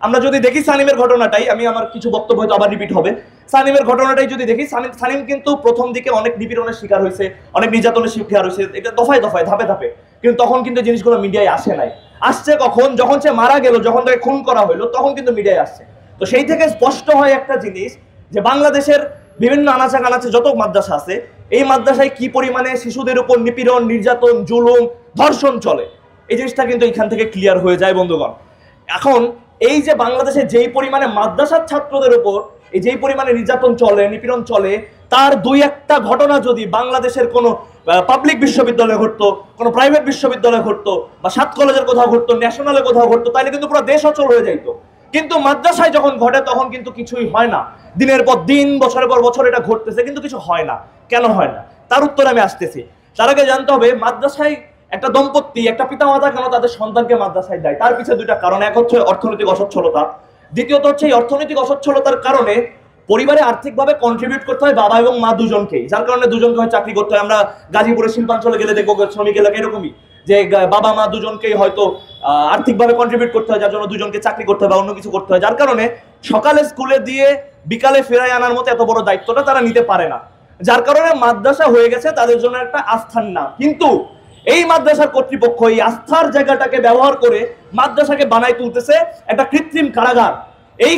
আমরা যদি দেখি সানিমের ঘটনাটাই, আমি আমার কিছু বক্তব্য হয়তো আবার রিপিট হবে, সানিমের ঘটনাটাই যদি দেখি, সানিম কিন্তু প্রথম দিকে অনেক নিপীড়নের শিকার হয়েছে, অনেক নির্যাতনের শিকার হয়েছে, এটা দফায় দফায় ধাপে ধাপে, কিন্তু তখন কিন্তু জিনিসগুলো মিডিয়ায় আসে নাই। আসছে কখন? যখন সে মারা গেল, যখন তাকে খুন করা হলো, তখন কিন্তু মিডিয়ায় আসছে। তো সেই থেকে স্পষ্ট হয় একটা জিনিস, যে বাংলাদেশের বিভিন্ন আনাচে কানাচে যত মাদ্রাসা আছে, এই মাদ্রাসায় কি পরিমাণে শিশুদের উপর নিপীড়ন, নির্যাতন, জুলুম, ধর্ষণ চলে, এই জিনিসটা কিন্তু এখান থেকে ক্লিয়ার হয়ে যায় বন্ধুগণ। এখন এই যে বাংলাদেশে যেই পরিমাণে মাদ্রাসার ছাত্রদের উপর এই যেই পরিমাণে নির্যাতন চলে, নিপীড়ন চলে, তার দুই একটা ঘটনা যদি বাংলাদেশের কোনো পাবলিক বিশ্ববিদ্যালয়ে ঘটতো, কোনো প্রাইভেট বিশ্ববিদ্যালয়ে ঘটতো, বা 7 কলেজের কোথাও ঘটতো, ন্যাশনালে কোথাও ঘটতো, তাহলে কিন্তু পুরো দেশ অচল হয়ে যাইতো। কিন্তু মাদ্রাসায় যখন ঘটে তখন কিন্তু কিছুই হয় না। দিনের পর দিন, বছরের পর বছর এটা ঘটতেছে, কিন্তু কিছু হয় না। কেন হয় না? তার উত্তর আমি আসতেছি। তার আগে জানতে হবে, মাদ্রাসায় একটা দম্পতি, একটা পিতামাতা কেন তাদের সন্তানকে মাদ্রাসায় দেয়? তার পিছনে দুইটা কারণ। এক হচ্ছে অর্থনৈতিক অসচ্ছলতা, দ্বিতীয়ত হচ্ছে এই অর্থনৈতিক অসচ্ছলতার কারণে পরিবারে আর্থিকভাবে কন্ট্রিবিউট করতে হয় বাবা এবং মা দুজনকেই, যার কারণে দুজনকে হয় চাকরি করতে হয়। আমরা গাজীপুরের শিল্পাঞ্চলে গেলে দেখবো শ্রমিক এলাকা এরকমই, যে বাবা মা দুজনকেই হয়তো আর্থিকভাবে কন্ট্রিবিউট করতে হয়, যার জন্য দুজনকে চাকরি করতে হয় বা অন্য কিছু করতে হয়, যার কারণে সকালে স্কুলে দিয়ে বিকালে ফেরায় আনার মতো এত বড় দায়িত্বটা তারা নিতে পারে না, যার কারণে মাদ্রাসা হয়ে গেছে তাদের জন্য একটা আস্থার নাম। কিন্তু এই মাদ্রাসার কর্তৃপক্ষ এই আস্থার জায়গাটাকে ব্যবহার করে মাদ্রাসাকে বানাই তুলতেছে একটা কৃত্রিম কারাগার। এই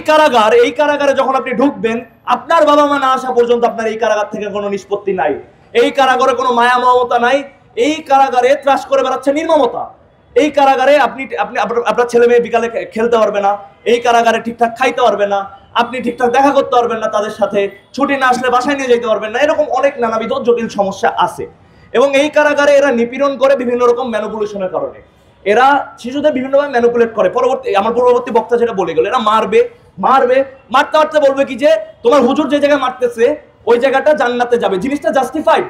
কারাগারে যখন আপনি ঢুকবেন, আপনার বাবা মা না আসা পর্যন্ত আপনার এই কারাগার থেকে কোনো নিষ্পত্তি নাই, এই কারাগারে কোনো মায়া মমতা নাই, এই কারাগারে ত্রাস করে বেড়াচ্ছে নির্মমতা। এই কারাগারে আপনি আপনার ছেলে মেয়ে বিকালে খেলতে পারবে না, এই কারাগারে ঠিকঠাক খাইতে পারবে না, আপনি ঠিকঠাক দেখা করতে পারবেন না তাদের সাথে, ছুটি না আসলে বাসায় নিয়ে যেতে পারবেন না, এরকম অনেক নানাবিধ জটিল সমস্যা আছে। এবং এই কারাগারে এরা নিপীড়ন করে বিভিন্ন রকম ম্যানিপুলেশনের কারণে, এরা শিশুদের বিভিন্নভাবে ম্যানিপুলেট করে। আমার পূর্ববর্তী বক্তা যেটা বলে গেল, এরা মারতে মারতে বলবে কি যে তোমার হুজুর যে জায়গায় মারতেছে ওই জায়গাটা জান্নাতে যাবে, জিনিসটা জাস্টিফাইড।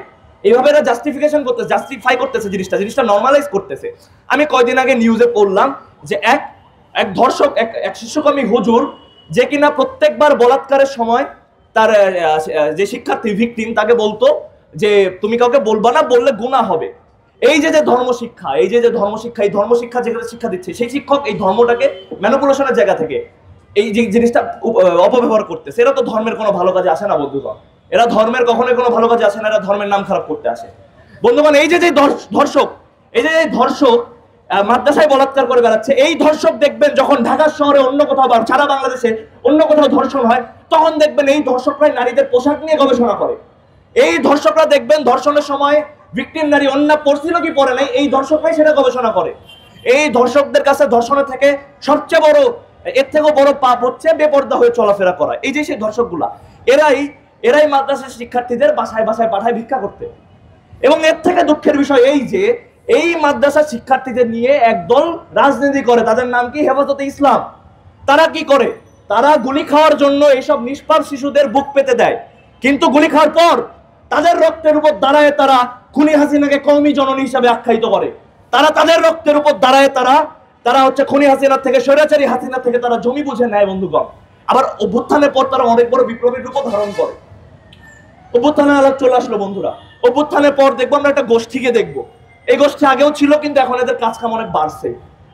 এইভাবে এরা জাস্টিফাই করতেছে জিনিসটা নর্মালাইজ করতেছে। আমি কয়দিন আগে নিউজে পড়লাম যে এক ধর্ষক, এক শিশুকামী হুজুর, যে কিনা প্রত্যেকবার বলাৎকারের সময় তার যে শিক্ষার্থী ভিকটিম তাকে বলতো যে তুমি কাউকে বলবা না, বললে গুনাহ হবে। এই যে ধর্মশিক্ষা, এই ধর্মশিক্ষা যেখানে শিক্ষা দিচ্ছে, সেই শিক্ষক এই ধর্মটাকে ম্যানিপুলেশনের জায়গা থেকে এই যে জিনিসটা অপব্যবহার করতেছে। এরা তো ধর্মের কোনো ভালো কাজে আসে না বন্ধুগণ, এরা ধর্মের কখনোই কোনো ভালো কাজে আসে না, এরা ধর্মের নাম খারাপ করতে আসে বন্ধুগণ। এই যে ধর্ষক মাদ্রাসায় বলাৎকার করে বেড়াচ্ছে, এই ধর্ষক দেখবেন যখন ঢাকা শহরে অন্য কোথাও বা সারা বাংলাদেশে অন্য কোথাও ধর্ষণ হয়, তখন দেখবেন এই ধর্ষকরাই নারীদের পোশাক নিয়ে গবেষণা করে। এই ধর্ষকরা দেখবেন ধর্ষণের সময় ভিকটিম নারী অন্যায় পড়ছিল কি পড়ে নাই, এই ধর্ষকরাই সেটা গবেষণা করে। এই ধর্ষকদের কাছে ধর্ষণের থেকে সবচেয়ে বড়, এর থেকেও বড় পাপ হচ্ছে বেপর্দা হয়ে চলাফেরা করা। এই যে সেই ধর্ষকগুলা, এরাই মাদ্রাসার শিক্ষার্থীদের বাসায় বাসায় পাঠায় ভিক্ষা করতে। এবং এর থেকে দুঃখের বিষয় এই যে এই মাদ্রাসার শিক্ষার্থীদের নিয়ে একদল রাজনীতি করে, তাদের নাম কি হেফাজতে ইসলাম। তারা কি করে? তারা গুলি খাওয়ার জন্য এইসব নিষ্পাপ শিশুদের বুক পেতে দেয়, কিন্তু গুলি খাওয়ার পর তাদের রক্তের উপর দাঁড়ায় তারা খুনি হাসিনাকে কওমি জননী হিসাবে আখ্যায়িত করে। তাদের রক্তের উপর দাঁড়ায় তারা হচ্ছে খুনি হাসিনার থেকে, স্বৈরাচারী হাসিনা থেকে তারা জমি বুঝে নেয় বন্ধুগণ। আবার অভ্যুত্থানের পর তারা অনেক বড় বিপ্লবীর রূপ ধারণ করে। অভ্যুত্থানের আলাপ চলে আসলো বন্ধুরা। অভ্যুত্থানের পর দেখবো আমরা একটা গোষ্ঠীকে দেখবো, এই গোষ্ঠী আগেও ছিল কিন্তু এখন এদের কাজ কাম অনেক বাড়ছে।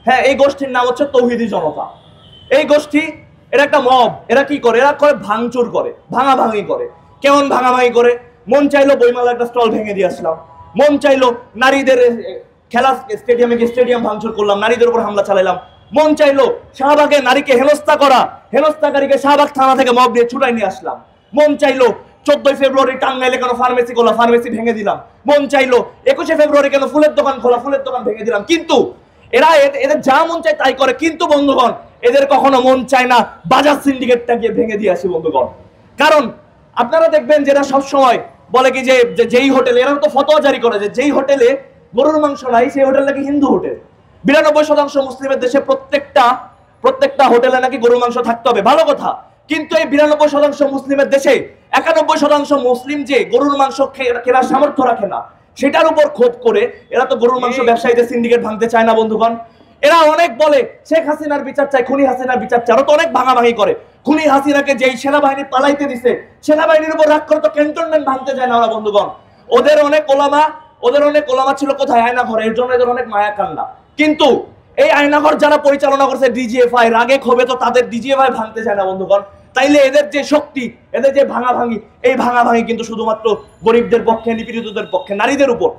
হ্যাঁ, এই গোষ্ঠীর নাম হচ্ছে তৌহিদি জনতা। এই গোষ্ঠী, এরা একটা মব। এরা কি করে? এরা করে ভাঙচুর করে, ভাঙাভাঙি করে। কেমন ভাঙাভাঙি করে? মন চাইলো বইমেলা একটা স্টল ভেঙে দিয়ে আসলাম, মন চাইলো নারীদের খেলা স্টেডিয়াম ভাঙচুর করলাম, নারীদের উপর হামলা চালাইলাম, মন চাইলো শাহবাগে নারীকে হেনস্থাকারীকে শাহবাগ থানা থেকে মব দিয়ে ছুটাই নিয়ে আসলাম, মন চাইলো 14 ফেব্রুয়ারি টাঙ্গাইলে কেন ফার্মেসি খোলা, ফার্মেসি ভেঙে দিলাম, মন চাইলো 21 ফেব্রুয়ারি কেন ফুলের দোকান খোলা, ফুলের দোকান ভেঙে দিলাম। কিন্তু এদের যা মন চায় তাই করে। কিন্তু বন্ধুগণ, এদের কখনো মন চায় না বাজার সিন্ডিকেটটা গিয়ে ভেঙে দিয়ে আসি বন্ধুগণ। কারণ আপনারা দেখবেন যেটা সবসময় বলে কি যে যেই হোটেলে, এরা তো ফতোয়া জারি করে যে যেই হোটেলে গরুর মাংস নাই সেই হোটেল নাকি হিন্দু হোটেল। 92% মুসলিমের দেশে প্রত্যেকটা হোটেলে নাকি গরুর মাংস থাকতে হবে, ভালো কথা। কিন্তু এই 92% মুসলিমের দেশে 91% মুসলিম যে গরুর মাংস কেনার সামর্থ্য রাখে না, সেটার উপর ক্ষোভ করে এরা তো গরুর মাংস ব্যবসায়ীদের সিন্ডিকেট ভাঙতে চায় না বন্ধুগণ। এরা অনেক বলে শেখ হাসিনার বিচার চাই, খুনি হাসিনার বিচার চাই, তো অনেক ভাঙাভাঙি করে। খুনি হাসিনাকে যেই সেনাবাহিনী পালাইতে দিছে, সেনাবাহিনীর উপর রাগ করে তো ক্যান্টনমেন্ট ভাঙতে চায় না ওরা বন্ধুগণ। ওদের অনেক ওলামা ছিল কোথায়? আয়না ঘরে। এর জন্য এদের অনেক মায়া কান্না। কিন্তু এই আয়নাঘর যারা পরিচালনা করছে ডিজিএফআই, রাগে ক্ষোভে তো তাদের ডিজিএফআই ভাঙতে চায় না বন্ধুগণ। তাইলে এদের যে শক্তি, এদের যে ভাঙাভাঙি, এই ভাঙাভাঙি কিন্তু শুধুমাত্র গরিবদের পক্ষে, নিপীড়িতদের পক্ষে, নারীদের উপর।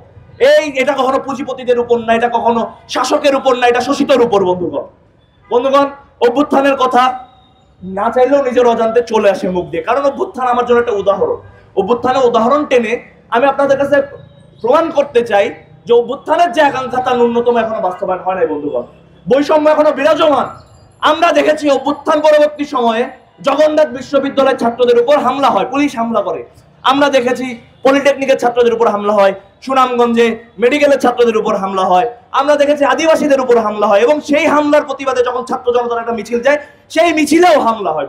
এটা কখনো পুঁজিপতিদের উপর না, এটা কখনো শাসকের উপর না, এটা শোষিতের উপর বন্ধুগণ। বন্ধুগণ, অভ্যুত্থানের কথা না চাইলেও নিজের অজান্তে চলে আসে মুখ দিয়ে, কারণ অভ্যুত্থান আমার জন্য একটা উদাহরণ। অভ্যুত্থানের উদাহরণ টেনে আমি আপনাদের কাছে প্রমাণ করতে চাই যে অভ্যুত্থানের যে আকাঙ্ক্ষা তার ন্যূনতম এখনো বাস্তবায়ন হয় নাই বন্ধুগণ। বৈষম্য এখনো বিরাজমান। আমরা দেখেছি অভ্যুত্থান পরবর্তী সময়ে জগন্নাথ বিশ্ববিদ্যালয়ের ছাত্রদের উপর হামলা হয়, পুলিশ হামলা করে। আমরা দেখেছি পলিটেকনিকের ছাত্রদের উপর হামলা হয়, সুনামগঞ্জে মেডিকেলের ছাত্রদের উপর হামলা হয়, আমরা দেখেছি আদিবাসীদের উপর হামলা হয়, এবং সেই হামলার প্রতিবাদে যখন ছাত্র জনতার একটা মিছিল যায়, সেই মিছিলেও হামলা হয়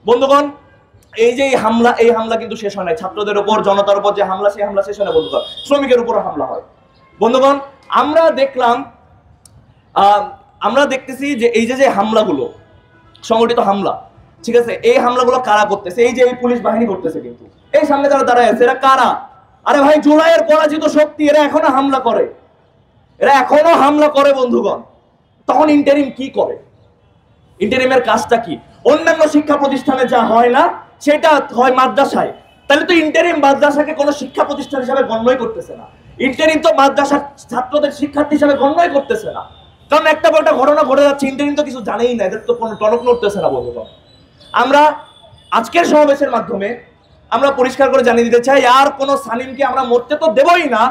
বন্ধুগণ। এই যে এই হামলা কিন্তু শেষ হয় নাই। ছাত্রদের উপর, জনতার উপর যে হামলা, সেই হামলা শেষ হয় না বন্ধুগণ, শ্রমিকের উপর হামলা হয় বন্ধুগণ। আমরা দেখতেছি যে এই যে হামলাগুলো, সংগঠিত হামলা, ঠিক আছে, এই হামলাগুলো কারা করতেছে? এই যে এই পুলিশ বাহিনী করতেছে। কিন্তু এই সামনে যারা দাঁড়ায় আছে এরা কারা? আরে ভাই, জুলাইয়ের পরাজিত শক্তি, এরা এখনো হামলা করে বন্ধুগণ। তখন ইন্টারিম কি করে? ইন্টারিমের কাজটা কি? অন্যান্য শিক্ষা প্রতিষ্ঠানে যা হয় না সেটা হয় মাদ্রাসায়। তাহলে তো ইন্টারিম মাদ্রাসাকে কোনো শিক্ষা প্রতিষ্ঠান হিসাবে গণ্যই করতেছে না। ইন্টারিম তো মাদ্রাসার ছাত্রদের শিক্ষার্থী হিসাবে গণ্যই করতেছে না। কারণ একটা বড় ঘটনা ঘটে যাচ্ছে, ইন্টারিম তো কিছু জানেই না, এদের তো কোনো টনক নড়তেছে না বন্ধুগণ। আমরা আজকের সমাবেশের মাধ্যমে আমরা পরিষ্কার করে জানিয়ে দিতে চাই, আর কোনো সানিমকে আমরা মরতে তো দেবই না।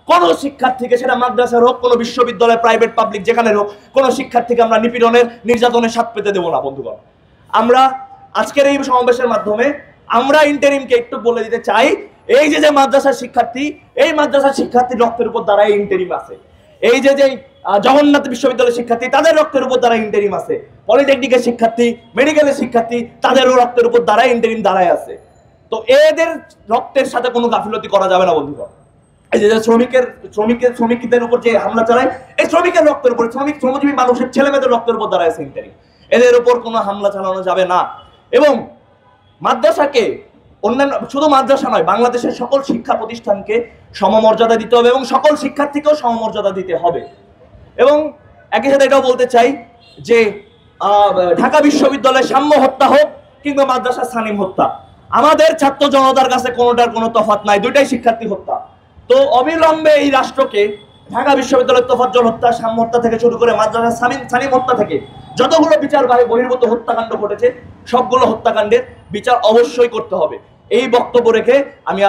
কোন শিক্ষার্থীকে, সেটা মাদ্রাসার হোক, কোনো বিশ্ববিদ্যালয়, প্রাইভেট, পাবলিক, যেখানে হোক, কোন শিক্ষার্থীকে আমরা নিপীড়নের, নির্যাতনের স্বাদ পেতে দেবো না বন্ধুগণ। আমরা আজকের এই সমাবেশের মাধ্যমে আমরা ইন্টারিমকে একটু বলে দিতে চাই, এই যে মাদ্রাসার শিক্ষার্থী, এই মাদ্রাসার শিক্ষার্থীর রক্তের উপর দ্বারা ইন্টারিম আছে। এই যে জগন্নাথ বিশ্ববিদ্যালয়ের শিক্ষার্থী, তাদের রক্তের উপর দ্বারা ইন্টারিম আছে। পলিটেকনিকের শিক্ষার্থী, মেডিকেলের শিক্ষার্থী, তাদেরও রক্তের উপর দ্বারা ইন্টারিম দাঁড়ায় আছে। তো এদের রক্তের সাথে কোনো গাফিলতি করা যাবে না বন্ধুগণ। এই যে শ্রমিকদের উপর যে হামলা চালায়, এই শ্রমিকের রক্তের উপর, শ্রমজীবী মানুষের ছেলেমেয়েদের রক্তের উপর দাঁড়ায় আছে ইন্টারিম। এদের উপর কোনো হামলা চালানো যাবে না। এবং মাদ্রাসাকে, অন্যান্য শুধু মাদ্রাসা নয়, বাংলাদেশের সকল শিক্ষা প্রতিষ্ঠানকে সমমর্যাদা দিতে হবে, এবং সকল শিক্ষার্থীকেও সমমর্যাদা দিতে হবে। এবং একই সাথে এটাও বলতে চাই যে ঢাকা বিশ্ববিদ্যালয়ে সাম্য হত্যা হোক কিংবা মাদ্রাসার সানিম হত্যা, আমাদের ছাত্র জনতার কাছে কোনোটার কোনো তফাৎ নাই, দুইটাই শিক্ষার্থী হত্যা। তো অবিলম্বে এই রাষ্ট্রকে ঢাকা বিশ্ববিদ্যালয়ের তোফাজ্জল হত্যা, সাম্য হত্যা থেকে শুরু করে মাদ্রাসার সানিম হত্যা থেকে যতগুলো বিচার বহির্ভূত হত্যাকাণ্ড ঘটেছে, সবগুলো হত্যাকাণ্ডের বিচার অবশ্যই করতে হবে। এই বক্তব্য রেখে আমি